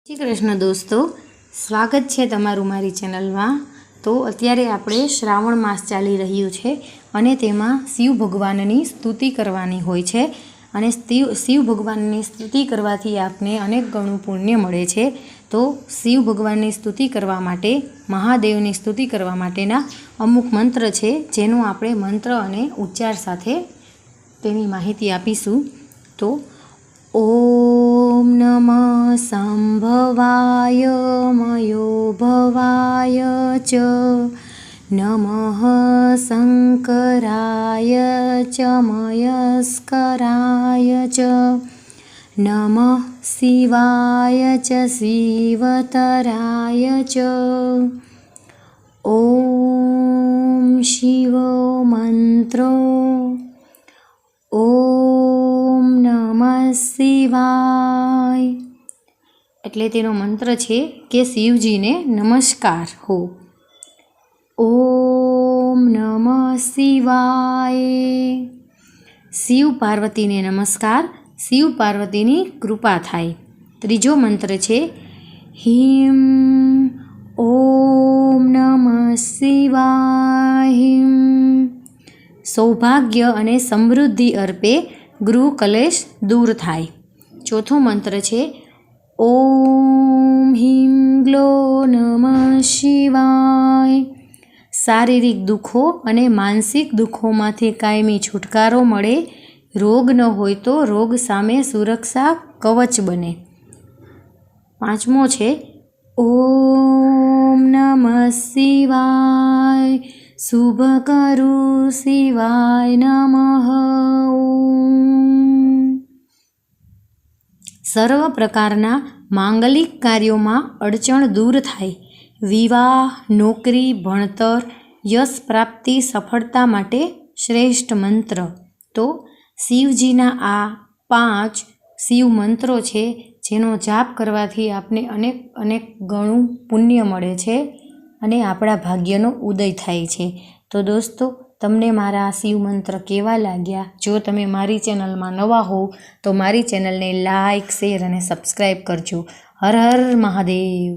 શ્રી કૃષ્ણ દોસ્તો, સ્વાગત છે તમારું મારી ચેનલમાં। તો અત્યારે આપણે શ્રાવણ માસ ચાલી રહ્યું છે અને તેમાં શિવ ભગવાનની સ્તુતિ કરવાની હોય છે અને શિવ ભગવાનની સ્તુતિ કરવાથી આપને અનેક ગણું પુણ્ય મળે છે। તો શિવ ભગવાનની સ્તુતિ કરવા માટે, મહાદેવની સ્તુતિ કરવા માટેના અમુક મંત્ર છે, જેનો આપણે મંત્ર અને ઉચ્ચાર સાથે તેની માહિતી આપીશું। તો ओम नमः संभवाय मयो भवाय च नमः शंकराय च मयस्कराय च नमः शिवाय च शिवतराय च। ओम शिवो मंत्रो ओम नमः शिवाय એટલે તેનો મંત્ર છે કે શિવજીને નમસ્કાર હો। ઓમ નમઃ શિવાય, શિવ પાર્વતીને નમસ્કાર, શિવ પાર્વતીની કૃપા થાય। ત્રીજો મંત્ર છે હિમ ઓમ નમઃ શિવાય, સૌભાગ્ય અને સમૃદ્ધિ અર્પે ગૃહ કલેશ દૂર થાય। ચોથો મંત્ર છે ઓમ હિમ ગ્લો નમઃ શિવાય, શારીરિક દુઃખો અને માનસિક દુઃખોમાંથી કાયમી છુટકારો મળે, રોગ ન હોય તો રોગ સામે સુરક્ષા કવચ બને। પાંચમો છે ઓમ નમઃ શિવાય, શુભ કરું શિવાય નમઃ। સર્વ પ્રકારના માંગલિક કાર્યોમાં અડચણ દૂર થાય, વિવાહ, નોકરી, ભણતર, યશ પ્રાપ્તિ, સફળતા માટે શ્રેષ્ઠ મંત્ર। તો શિવજીના આ 5 શિવ મંત્રો છે, જેનો જાપ કરવાથી આપને અનેક ગણું પુણ્ય મળે છે અને આપણા ભાગ્યનો ઉદય થાય છે। તો દોસ્તો, તમને મારા શિવ મંત્ર કેવા લાગ્યા? જો તમે મારી ચેનલમાં નવા હો તો મારી ચેનલને લાઇક, શેર અને સબસ્ક્રાઈબ કરજો। હર હર મહાદેવ।